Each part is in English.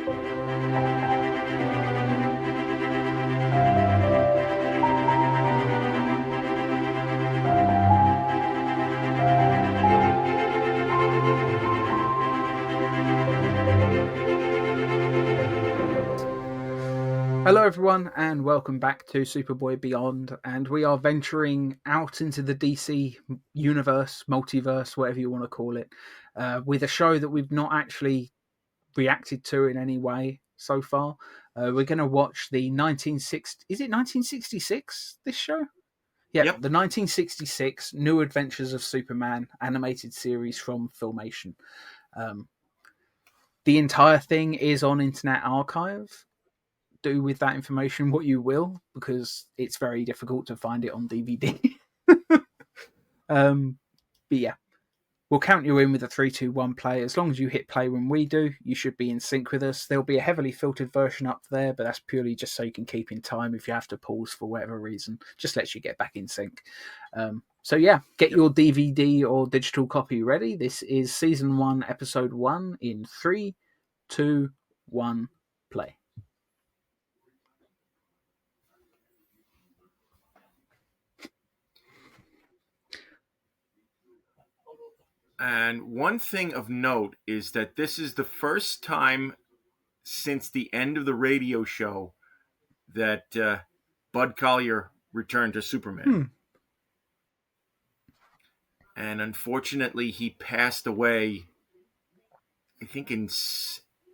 Hello everyone and welcome back to Superboy Beyond, and we are venturing out into the DC universe, multiverse, whatever you want to call it, with a show that we've not actually reacted to in any way so far. We're going to watch the 1960, is it 1966, this show? Yeah, Yep. The 1966 New Adventures of Superman animated series from Filmation. The entire thing is on Internet Archive. Do with that information what you will, because it's very difficult to find it on DVD. But yeah, we'll count you in with a 3, 2, 1 play. As long as you hit play when we do, you should be in sync with us. There'll be a heavily filtered version up there, but that's purely just so you can keep in time if you have to pause for whatever reason. Just lets you get back in sync. So yeah, get your DVD or digital copy ready. This is Season 1, Episode 1 in 3, 2, 1, play. And one thing of note is that this is the first time since the end of the radio show that Bud Collyer returned to Superman. And unfortunately, he passed away, I think, in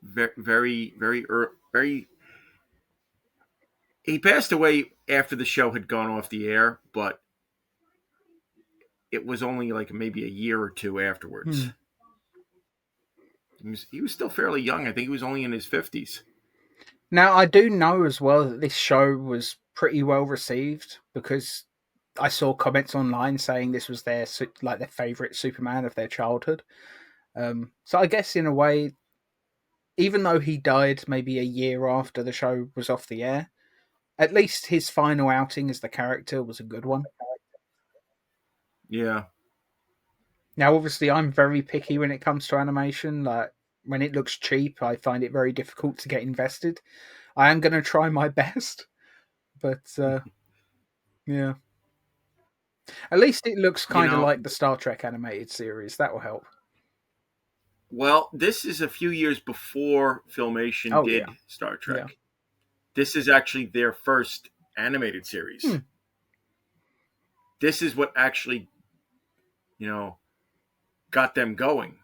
very he passed away after the show had gone off the air, but it was only like maybe a year or two afterwards. He was still fairly young. I think he was only in his 50s. Now, I do know as well that this show was pretty well received, because I saw comments online saying this was their favourite Superman of their childhood. So I guess in a way, even though he died maybe a year after the show was off the air, at least his final outing as the character was a good one. Yeah. Now, obviously, I'm very picky when it comes to animation. Like, when it looks cheap, I find it very difficult to get invested. I am going to try my best, but yeah. At least it looks kind of like the Star Trek animated series. That will help. Well, this is a few years before Filmation did Star Trek. Yeah. This is actually their first animated series. This is what actually, got them going.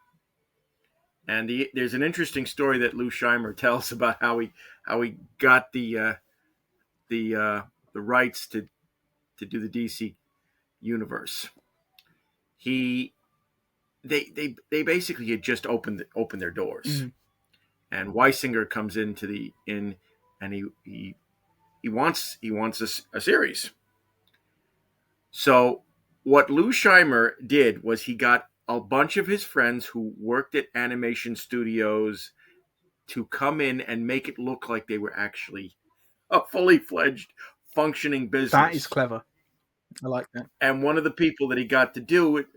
And there's an interesting story that Lou Scheimer tells about how he got the rights to do the DC universe. They basically had just opened their doors, and Weisinger comes and he wants a series. So what Lou Scheimer did was he got a bunch of his friends who worked at animation studios to come in and make it look like they were actually a fully fledged functioning business. That is clever. I like that. And one of the people that he got to do it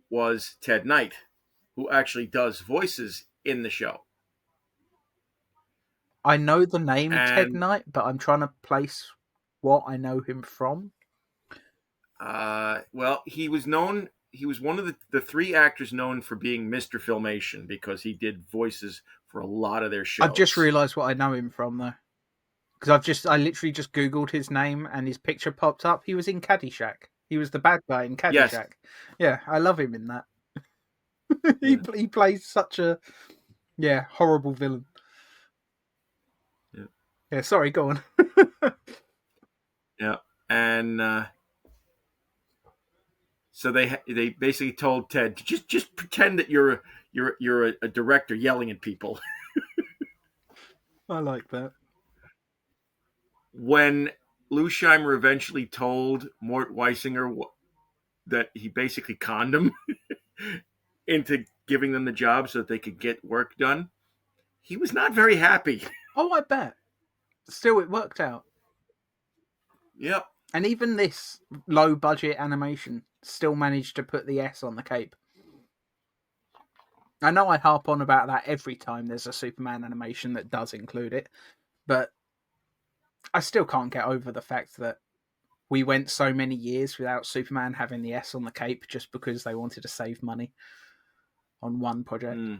was Ted Knight, who actually does voices in the show. I know the name Ted Knight, but I'm trying to place what I know him from. Well, he was one of the three actors known for being Mr. Filmation, because he did voices for a lot of their shows. I've just realised what I know him from, though. Because I literally just Googled his name and his picture popped up. He was in Caddyshack. He was the bad guy in Caddyshack. Yes. Yeah, I love him in that. He plays such a horrible villain. Yeah, sorry, go on. Yeah, and so they basically told Ted to just pretend that you're a director yelling at people. I like that. When Lou Scheimer eventually told Mort Weisinger that he basically conned him into giving them the job so that they could get work done, he was not very happy. Oh, I bet. Still, it worked out. Yep. And even this low-budget animation still managed to put the S on the cape. I know I harp on about that every time there's a Superman animation that does include it, but I still can't get over the fact that we went so many years without Superman having the S on the cape just because they wanted to save money on one project. Mm.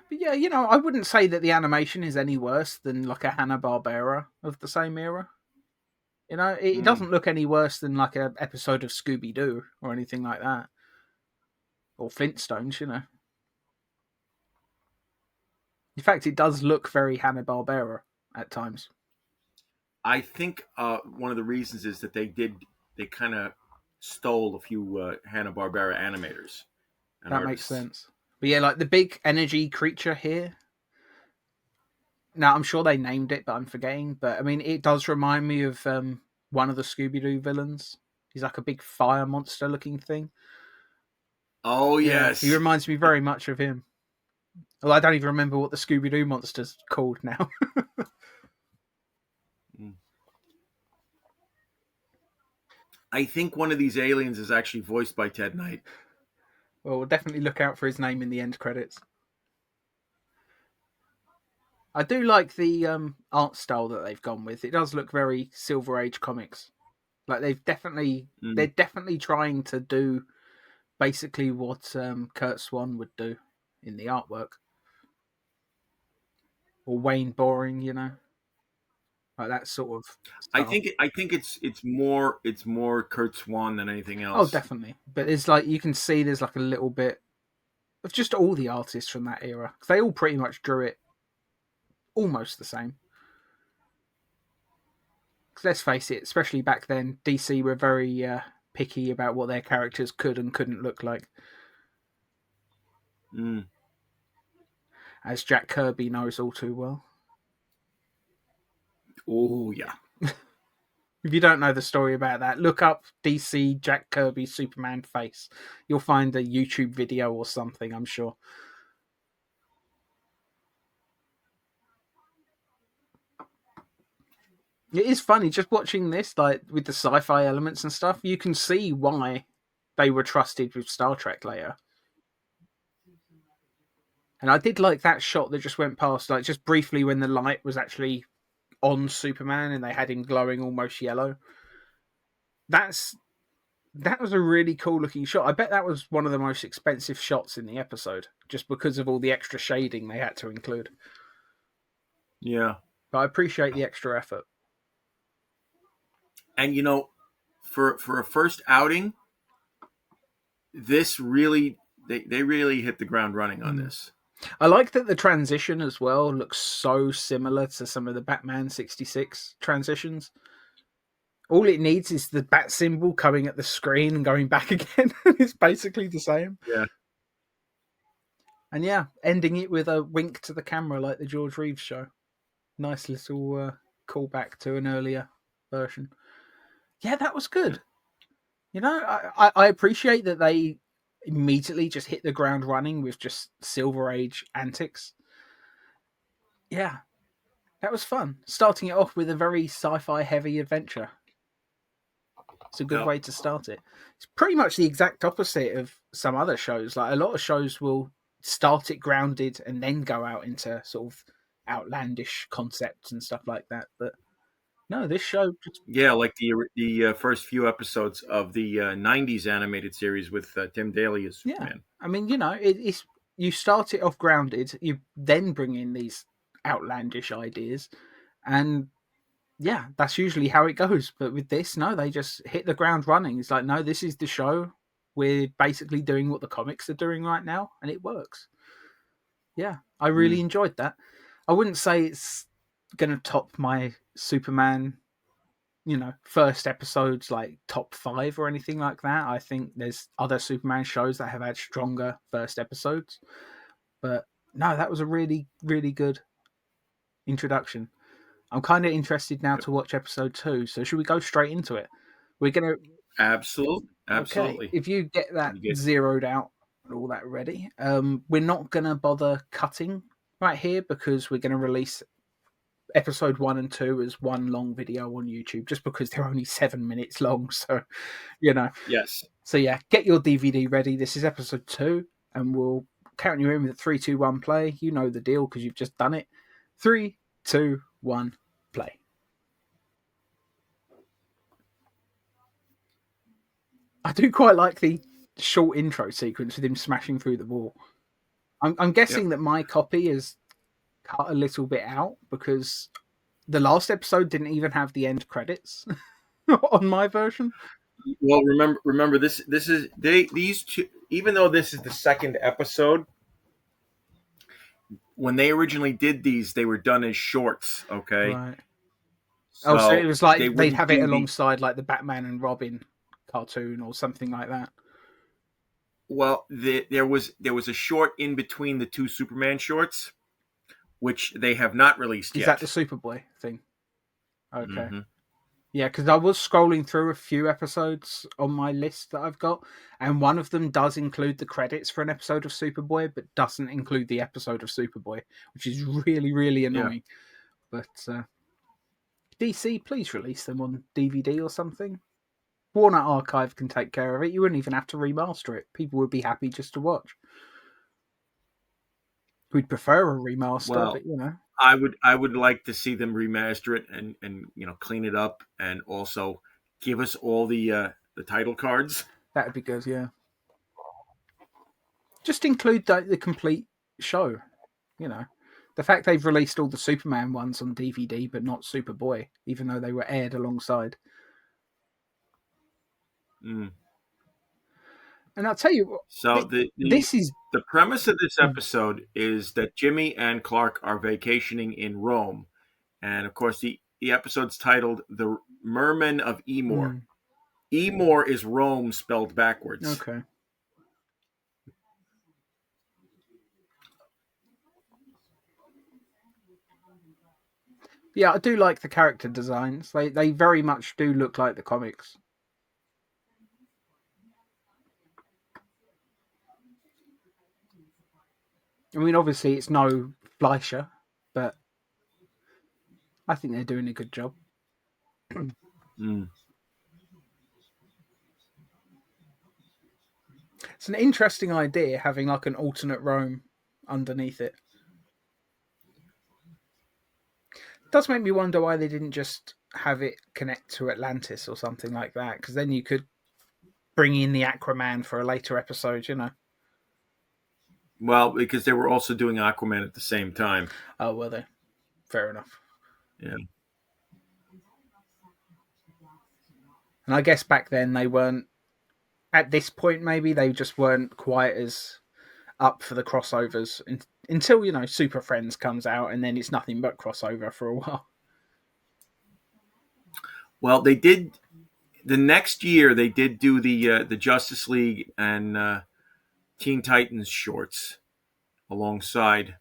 But yeah, I wouldn't say that the animation is any worse than like a Hanna-Barbera of the same era. It doesn't look any worse than like an episode of Scooby-Doo or anything like that. Or Flintstones. In fact, it does look very Hanna-Barbera at times. I think one of the reasons is that they kind of stole a few Hanna-Barbera animators. And that artists. Makes sense. But yeah, like the big energy creature here. Now, I'm sure they named it, but I'm forgetting. But I mean, it does remind me of one of the Scooby-Doo villains. He's like a big fire monster looking thing. Oh, yes. Yeah, he reminds me very much of him. Well, I don't even remember what the Scooby-Doo monster's called now. I think one of these aliens is actually voiced by Ted Knight. Well, we'll definitely look out for his name in the end credits. I do like the art style that they've gone with. It does look very Silver Age comics. Like they're definitely trying to do basically what Kurt Swan would do in the artwork, or Wayne Boring, like that sort of style. I think it's more Kurt Swan than anything else. Oh, definitely. But it's like you can see there's like a little bit of just all the artists from that era, because they all pretty much drew it almost the same. Because let's face it, especially back then, DC were very picky about what their characters could and couldn't look like. As Jack Kirby knows all too well. Oh, yeah. If you don't know the story about that, look up DC Jack Kirby Superman face. You'll find a YouTube video or something, I'm sure. It is funny just watching this, like with the sci-fi elements and stuff. You can see why they were trusted with Star Trek later. And I did like that shot that just went past, like just briefly when the light was actually on Superman and they had him glowing almost yellow. That was a really cool looking shot. I bet that was one of the most expensive shots in the episode, just because of all the extra shading they had to include. Yeah. But I appreciate the extra effort. And for a first outing, this really they really hit the ground running on this. I like that the transition as well looks so similar to some of the Batman 66 transitions. All it needs is the bat symbol coming at the screen and going back again. It's basically the same. Yeah. And yeah, ending it with a wink to the camera like the George Reeves show. Nice little callback to an earlier version. Yeah, that was good. I appreciate that they immediately just hit the ground running with just Silver Age antics. Yeah, that was fun. Starting it off with a very sci-fi heavy adventure. It's a good way to start it. It's pretty much the exact opposite of some other shows. Like a lot of shows will start it grounded and then go out into sort of outlandish concepts and stuff like that. But no, this show just... Yeah, like the first few episodes of the 90s animated series with Tim Daly as Superman. I mean, it's you start it off grounded, you then bring in these outlandish ideas, and yeah, that's usually how it goes. But with this, no, they just hit the ground running. It's like, no, this is the show. We're basically doing what the comics are doing right now, and it works. Yeah, I really enjoyed that. I wouldn't say it's going to top my Superman, first episodes, like top 5 or anything like that. I think there's other Superman shows that have had stronger first episodes. But no, that was a really, really good introduction. I'm kind of interested now to watch episode 2. So should we go straight into it? We're going to... Absolutely. Okay. If you get that zeroed out and all that ready, we're not going to bother cutting right here because we're going to release episode 1 and 2 as one long video on YouTube, just because they're only 7 minutes long. So, you know. Yes. So yeah, get your DVD ready. This is episode 2, and we'll count you in with 3, 2, 1, play. You know the deal because you've just done it. 3, 2, 1, play. I do quite like the short intro sequence with him smashing through the wall. I'm guessing that my copy is cut a little bit out because the last episode didn't even have the end credits on my version. Well, remember this is these two. Even though this is the second episode, when they originally did these, they were done as shorts. Okay, Right. so So it was like they they'd have it do alongside like the Batman and Robin cartoon or something like that. Well, there was a short in between the two Superman shorts, which they have not released Is yet. that the Superboy thing? Okay. Mm-hmm. Yeah, because I was scrolling through a few episodes on my list that I've got, and one of them does include the credits for an episode of Superboy, but doesn't include the episode of Superboy, which is really, really annoying. Yeah. But DC, please release them on DVD or something. Warner Archive can take care of it. You wouldn't even have to remaster it. People would be happy just to watch. We'd prefer a remaster, but you know. I would like to see them remaster it and clean it up and also give us all the title cards. That'd be good, yeah. Just include the complete show, you know. The fact they've released all the Superman ones on DVD but not Superboy, even though they were aired alongside. Mm. And I'll tell you what. So this is the premise of this episode is that Jimmy and Clark are vacationing in Rome, and of course the episode's titled "The Mermen of Emor." Emor is Rome spelled backwards. Okay. Yeah, I do like the character designs. They very much do look like the comics. I mean, obviously it's no Fleischer, but I think they're doing a good job. It's an interesting idea having like an alternate Rome underneath it. It does make me wonder why they didn't just have it connect to Atlantis or something like that, because then you could bring in the Aquaman for a later episode, you know. Well, because they were also doing Aquaman at the same time. Oh, were they? Fair enough. Yeah. And I guess back then they weren't, at this point maybe, they just weren't quite as up for the crossovers until, you know, Super Friends comes out, and then it's nothing but crossover for a while. Well, they did, the next year they did do the Justice League and Teen Titans shorts alongside.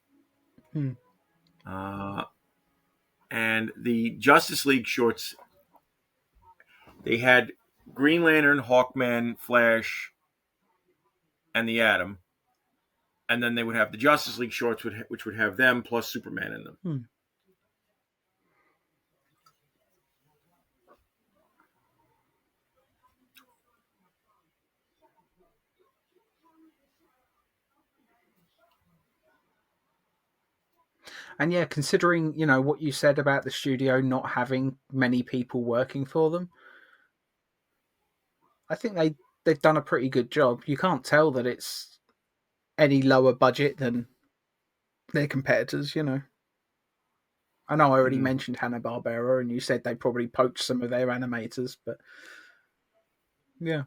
And the Justice League shorts, they had Green Lantern, Hawkman, Flash, and the Atom. And then they would have the Justice League shorts, which would have them plus Superman in them. And yeah, considering, you know, what you said about the studio not having many people working for them, I think they've done a pretty good job. You can't tell that it's any lower budget than their competitors, you know. I know I already mentioned Hanna-Barbera, and you said they probably poached some of their animators, but yeah.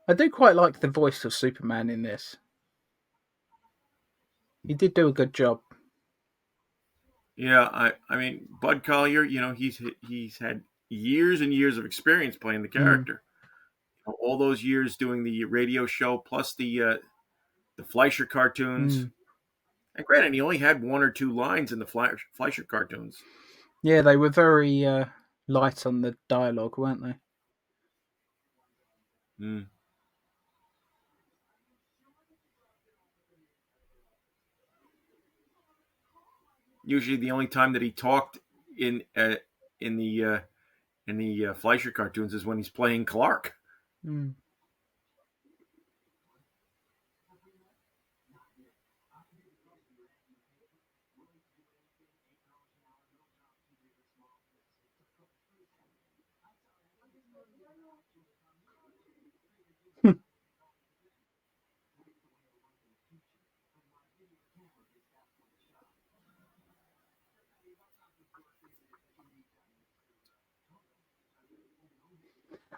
I do quite like the voice of Superman in this. He did do a good job. Yeah, I mean, Bud Collyer, you know, he's had years and years of experience playing the character. All those years doing the radio show, plus the Fleischer cartoons. And granted, he only had 1 or 2 lines in the Fleischer cartoons. Yeah, they were very light on the dialogue, weren't they? Mm. Usually, the only time that he talked in uh, in the uh, in the Fleischer cartoons is when he's playing Clark. Mm.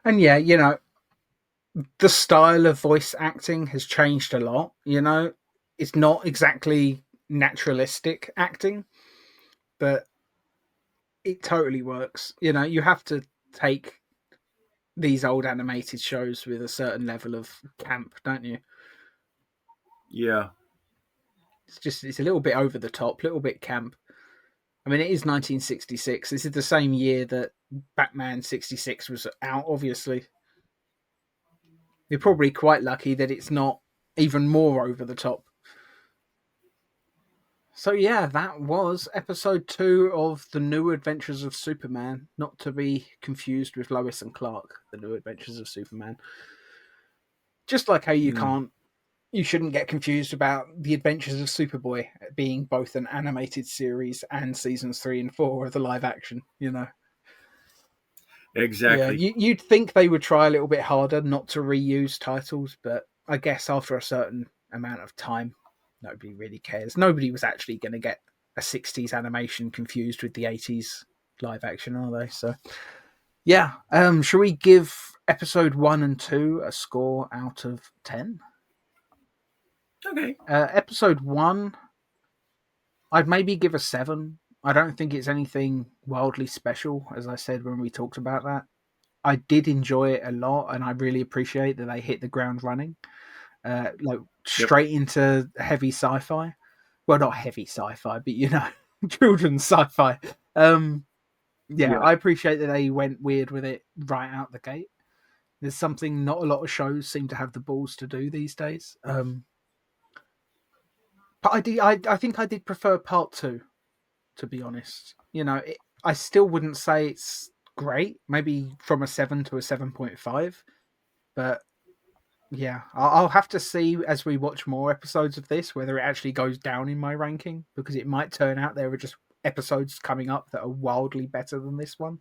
And yeah, the style of voice acting has changed a lot. It's not exactly naturalistic acting, but it totally works. You have to take these old animated shows with a certain level of camp, don't you? Yeah. It's a little bit over the top, a little bit camp. I mean, it is 1966. This is the same year that Batman 66 was out, obviously. You're probably quite lucky that it's not even more over the top. So yeah, that was episode 2 of The New Adventures of Superman, not to be confused with Lois and Clark, The New Adventures of Superman. Just like how Mm. you shouldn't get confused about The Adventures of Superboy being both an animated series and seasons 3 and 4 of the live action. Yeah, Exactly. you'd think they would try a little bit harder not to reuse titles, but I guess after a certain amount of time, nobody really cares. Nobody was actually going to get a 60s animation confused with the 80s live action, are they? So, yeah. Shall we give episode 1 and 2 a score out of 10? Okay. Episode 1, I'd maybe give a 7. I don't think it's anything wildly special, as I said when we talked about that. I did enjoy it a lot, and I really appreciate that they hit the ground running, like Yep. straight into heavy sci-fi. Well, not heavy sci-fi, but children's sci-fi. Yeah, Yeah. I appreciate that they went weird with it right out the gate. There's something not a lot of shows seem to have the balls to do these days. But I think I did prefer part 2, to be honest. I still wouldn't say it's great. Maybe from a 7 to a 7.5, but yeah, I'll have to see as we watch more episodes of this whether it actually goes down in my ranking, because it might turn out there are just episodes coming up that are wildly better than this one,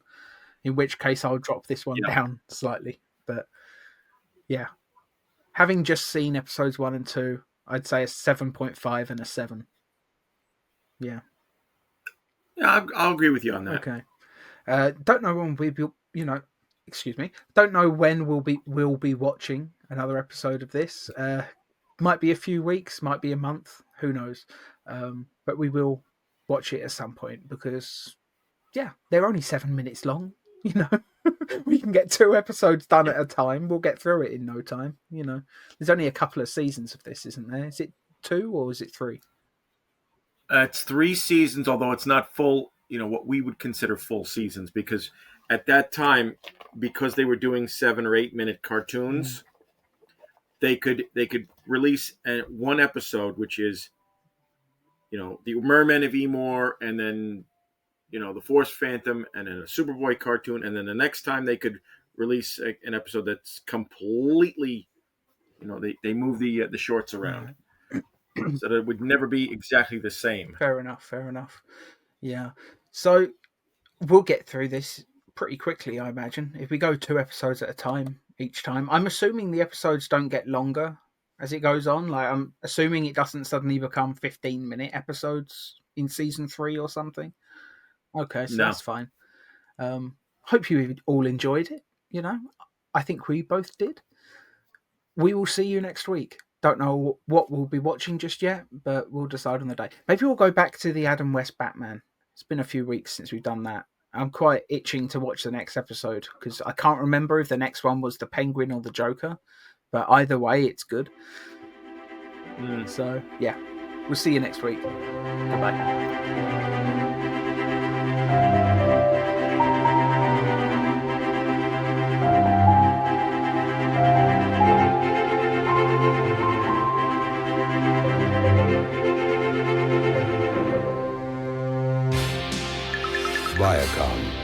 in which case I'll drop this one Yeah. down slightly. But yeah, having just seen episodes 1 and 2, I'd say a 7.5 and a 7. Yeah. Yeah. I'll agree with you on that. Okay. Don't know when excuse me. Don't know when we'll be watching another episode of this. Might be a few weeks, might be a month, who knows? But we will watch it at some point, because yeah, they're only 7 minutes long. We can get 2 episodes done Yeah. at a time. We'll get through it in no time. There's only a couple of seasons of this, isn't there? Is it 2 or is it 3? It's 3 seasons, although it's not full. What we would consider full seasons, because at that time, because they were doing 7 or 8 minute Mm. cartoons, they could release one episode, which is the Mermen of Emor, and then the Force Phantom, and then a Superboy cartoon, and then the next time they could release an episode that's completely, they move the shorts around, Right. so that it would never be exactly the same. Fair enough. Fair enough. Yeah. So we'll get through this pretty quickly, I imagine, if we go 2 episodes at a time each time. I'm assuming the episodes don't get longer as it goes on. Like, I'm assuming it doesn't suddenly become 15-minute episodes in season 3 or something. Okay, so No. that's fine. Hope you all enjoyed it. I think we both did. We will see you next week. Don't know what we'll be watching just yet, but we'll decide on the day. Maybe we'll go back to the Adam West Batman. It's been a few weeks since we've done that. I'm quite itching to watch the next episode, because I can't remember if the next one was the Penguin or the Joker, but either way, it's good. Mm. So, yeah. We'll see you next week. Goodbye. Viacom.